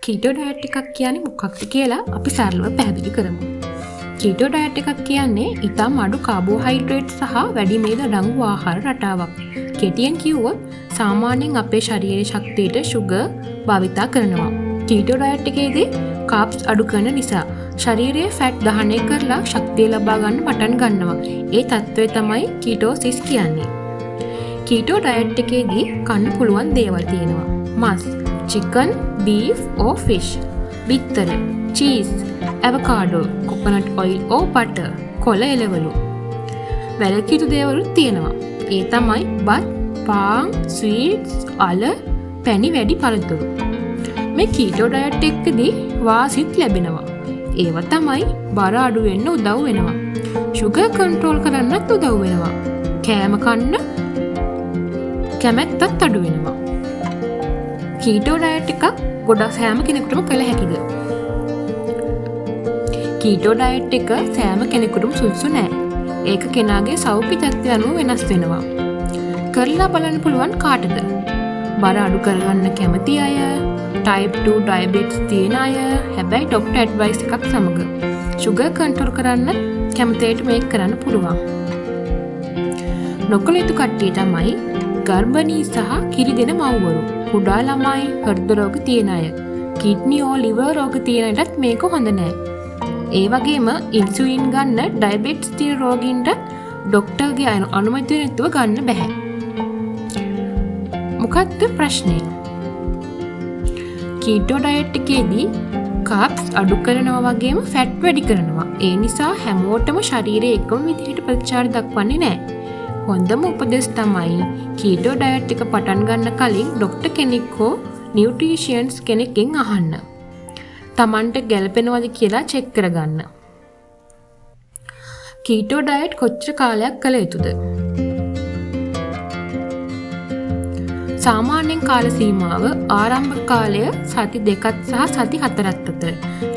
කීටෝ diet එකක් කියන්නේ මොකක්ද කියලා අපි සරලව පැහැදිලි කරමු. කීටෝ ඩයට් එකක් කියන්නේ ඉතාම අඩු කාබෝහයිඩ්‍රේට් සහ වැඩි මේද අඩංගු ආහාර රටාවක්. කෙටියෙන් කිව්වොත් සාමාන්‍යයෙන් අපේ ශරීරයේ ශක්තියට සුගර් භාවිතා කරනවා. කීටෝ ඩයට් එකේදී කාබ්ස් අඩු කරන නිසා ශරීරයේ ෆැට් දහනය කරලා ශක්තිය ලබා ගන්න පටන් ගන්නවා. ඒ తත්වය තමයි කීටෝසිස් කියන්නේ. කීටෝ ඩයට් එකේදී කන්න පුළුවන් දේවල් තියෙනවා. මස්, chicken, beef or fish, බිත්තර, cheese, avocado, coconut oil or butter, කොළ එළවලු. වැළකී යුතු දේවලුත් තියෙනවා. ඒ තමයි බත්, පාන්, ස්වීට්ස්, අල, පැණි වැඩි පළතුරු. මේ කීටෝ ඩයට් එකේදී වාසිත් ලැබෙනවා. ඒව තමයි බර අඩු වෙන්න උදව් වෙනවා. සුගර් කන්ට්‍රෝල් කරන්නත් උදව් වෙනවා. කෑම කන්න කැමැත්තත් අඩු වෙනවා. කීටෝ ඩයට් එකක් ගොඩක් සෑම කෙනෙකුටම කළ හැකිද? කීටෝ ඩයට් එක සෑම කෙනෙකුටම සුදුසු නෑ. ඒක කෙනාගේ සෞඛ්‍ය තත්ත්වය අනුව වෙනස් වෙනවා. කරලා බලන්න පුළුවන් කාටද? බර අඩු කරගන්න කැමති අය, type 2 diabetes තියෙන අය, හැබැයි ડોක්ටර් ඇඩ්වයිස් එකක් සමග. සුගර් කන්ට්‍රෝල් කරන්න කැමති අයට මේක කරන්න පුළුවන්. නොකළ යුතු කට්ටිය තමයි ගර්භණී සහ කිරි දෙන මව්වරු, කුඩා ළමයි, හෘද රෝග තියෙන අය, කිඩ්නි ඕ ලිවර් රෝග තියෙන අයටත් මේක හොඳ නෑ. ඒ වගේම ඉන්සුලින් ගන්න ඩයබටිස් තියෙන රෝගීන්ට ડોක්ටර්ගේ අනුමැතිය නැතුව ගන්න බෑ. මොකක්ද ප්‍රශ්නේ? කීටෝ ඩයට් එකේදී කාබ්ස් අඩු කරනවා වගේම ෆැට් වැඩි කරනවා. ඒ නිසා හැමෝටම ශරීරයේ එකම විදිහට ප්‍රතිචාර දක්වන්නේ නෑ. හොඳම උපදෙස් තමයි කීටෝ ඩයට් එක පටන් ගන්න කලින් ડોක්ටර් කෙනෙක් හෝ නියුට්‍රිෂියන්ස් කෙනෙක්ගෙන් අහන්න. Tamanට ගැලපෙනවද කියලා චෙක් කරගන්න. කීටෝ ඩයට් කොච්චර කාලයක් කළ යුතුද? සාමාන්‍යයෙන් කාල සීමාව ආරම්භ කාලය සති 2 සහ සති 4 අතර.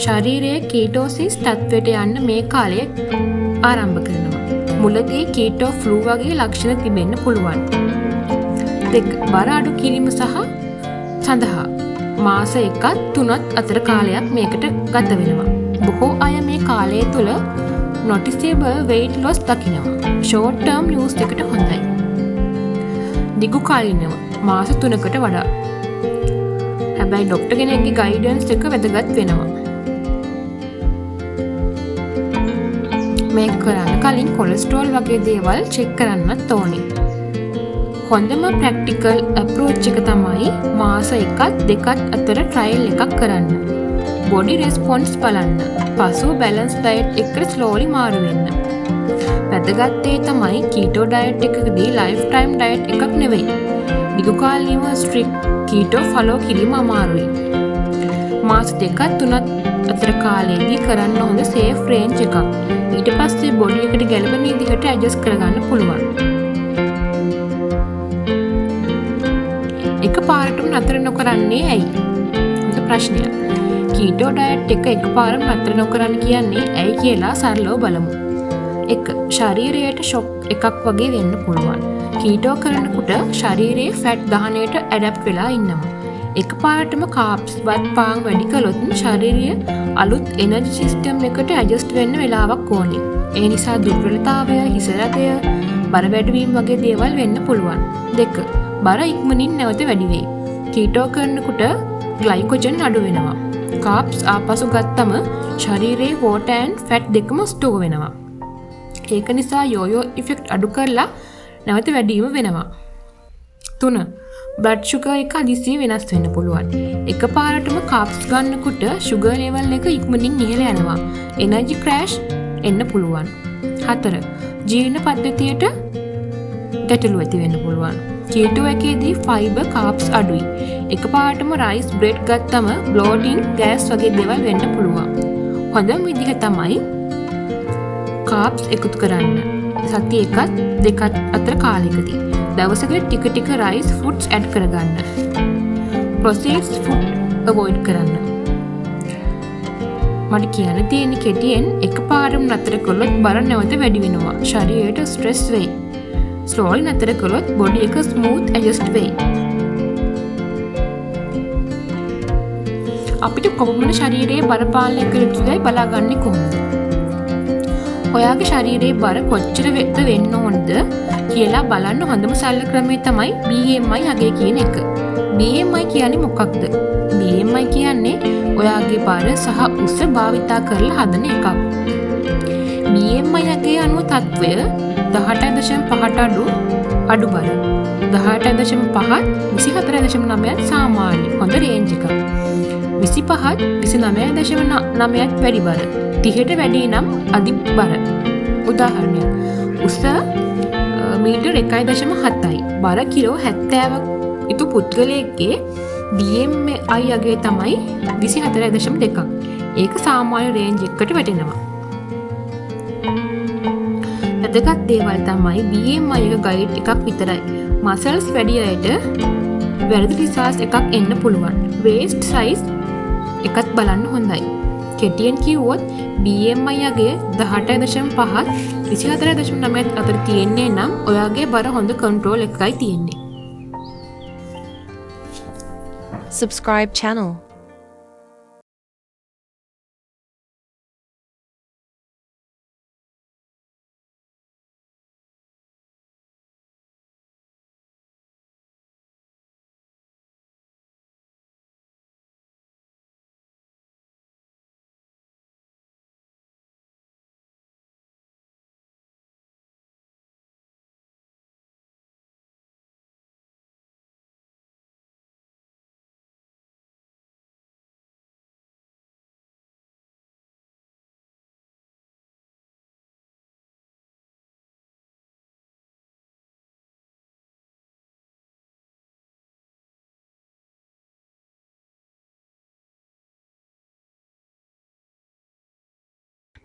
ශරීරයේ කීටෝසිස් තත්ත්වයට යන්න මේ කාලය ආරම්භ කරනවා. මුලදී කීටෝ ෆ්ලූ වගේ ලක්ෂණ තිබෙන්න පුළුවන්. 2. බර අඩු කිරීම සහ සඳහා මාස 1-3 අතර කාලයක් මේකට ගත වෙනවා. බොහෝ අය මේ කාලය තුළ noticeable weight loss දකිනවා. short term use එකට හොඳයි. දිගු කාලිනව මාස 3කට වඩා. හැබැයි ડોක්ටර් කෙනෙක්ගේ ගයිඩන්ස් එක වැදගත් වෙනවා. මේක කරන්න කලින් කොලෙස්ටරෝල් වගේ දේවල් චෙක් කරන්නත් ඕනේ. හොඳම ප්‍රැක්ටිකල් අප්‍රෝච් එක තමයි මාස 1-2 අතර ට්‍රයල් එකක් කරන්න. බොඩි රෙස්පොන්ස් බලන්න. පසුව බැලන්ස් ඩයට් එකට ස්ලෝලි මාරු වෙන්න. වැදගත් දේ තමයි කීටෝ ඩයට් එකකදී ලයිෆ් ටයිම් ඩයට් එකක් නෙවෙයි. දිගුකාලීනව ස්ට්‍රික්ට් කීටෝ ෆලෝ කිරීම අමාරුයි. මාස 2-3 අතර කාලයේදී කරන්න හොඳ සේෆ් රේන්ජ් එකක්. ඊට පස්සේ බොඩි එකට ගැළපෙන විදිහට ඇඩ්ජස්ට් කරගන්න පුළුවන්. එකපාරටම නතර නොකරන්නේ ඇයි? හොඳ ප්‍රශ්නයක්. කීටෝ ඩයට් එක එකපාරම නතර නොකරන්න කියන්නේ ඇයි කියලා සරලව බලමු. 1. ශරීරයට ෂොක් එකක් වගේ වෙන්න පුළුවන්. කීටෝ කරනකොට ශරීරයේ ෆැට් දහනයට ඇඩැප්ට් වෙලා ඉන්නවා. එකපාරටම කාබ්ස් බත් පාන් වැඩි කළොත් ශරීරය අලුත් එනර්ජි සිස්ටම් එකට ඇඩ්ජස්ට් වෙන්න වෙලාවක් ඕනේ. ඒ නිසා දුර්වලතාවය, හිස රැඳය, බර වැඩිවීම වගේ දේවල් වෙන්න පුළුවන්. 2. බර ඉක්මනින් නැවත වැඩි වෙයි. කීටෝ කරනකොට ග්ලයිකොජන් අඩු වෙනවා. කාබ්ස් ආපසු ගත්තම ශරීරයේ වෝටර් ඇන්ඩ් ෆැට් දෙකම ස්ටෝර් වෙනවා. ඒක නිසා යෝයෝ ඉෆෙක්ට් අඩු කරලා නැවත වැඩිම වෙනවා. 3. බ්ලඩ් ෂුගර් එක හදිසියෙන් වෙනස් වෙන්න පුළුවන්. එකපාරටම කාබ්ස් ගන්නකොට ෂුගර් ලෙවල් එක ඉක්මනින් ඉහළ යනවා. එනර්ජි ක්‍රෑෂ් එන්න පුළුවන්. 4. ජීර්ණ පද්ධතියට ගැටලු ඇති වෙන්න පුළුවන්. කීටෝ එකේදී ෆයිබර් කාබ්ස් අඩුයි. එකපාරටම රයිස් බ්‍රෙඩ් ගත්තම බ්ලෝටින්, ගෑස් වගේ දේවල් වෙන්න පුළුවන්. හොඳම විදිහ තමයි කාබ්ස් එකතු කරන්න. සති 1-2 අතර කාලයකදී දවසකට ටික ටික රයිස් ෆුඩ්ස් ඇඩ් කරගන්න. ප්‍රොසෙස්ඩ් ෆුඩ් අවොයිඩ් කරන්න. මට කියන්න තියෙන්නේ කෙටියෙන් එකපාරම නතර කළොත් බර නැවත වැඩි වෙනවා. ශරීරයට ස්ට්‍රෙස් වෙයි. ස්ලෝලි නතර කළොත් බොඩි එක ස්මූත් ඇඩ්ජස්ට් වෙයි. අපිට කොපමණ ශරීරයේ බර පාලනය කළ යුතුදයි බලාගන්නේ කොහොමද? ඔයාගේ ශරීරයේ බර කොච්චර වෙන්න ඕනද කියලා බලන්න හොඳම සරල ක්‍රමය තමයි BMI අගය කියන එක. BMI කියන්නේ මොකක්ද? BMI කියන්නේ ඔයාගේ බර සහ උස භාවිතා කරලා හදන එකක්. BMI අගයේ අනුව තත්වය 18.5ට අඩු බර, 18.5 24.9 සාමාන්‍ය හොඳ රේන්ජ් එකක්. 25 29.9ත් වැඩි බර, 30ට වැඩි නම් අධි බර. උදාහරණයක්, උස මීටර් 1.7යි, බර කිලෝ 70ක් යුතු පුද්ගලයෙක්ගේ BMI අගය තමයි 24.2ක්. ඒක සාමාන්‍ය රේන්ජ් එකකට වැටෙනවා. වැදගත් දේවල් තමයි BMI එක ගයිඩ් එකක් විතරයි. මසල්ස් වැඩි අයට වැරදි රිසර්ච් එකක් එන්න පුළුවන්. වේස්ට් සයිස් එකත් බලන්න හොඳයි. කෙටියෙන් කිව්වොත් BMI අගය 18.5 24.9 අතර තියෙන්නේ නම් ඔයාගේ බර හොඳ කන්ට්‍රෝල් එකයි තියෙන්නේ. Subscribe channel.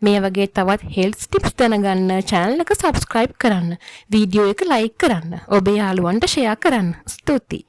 මේ වගේ තවත් හෙල්ත් ටිප්ස් දැනගන්න channel එක subscribe කරන්න. වීඩියෝ එක like කරන්න. ඔබේ යාළුවන්ට share කරන්න. ස්තුතියි.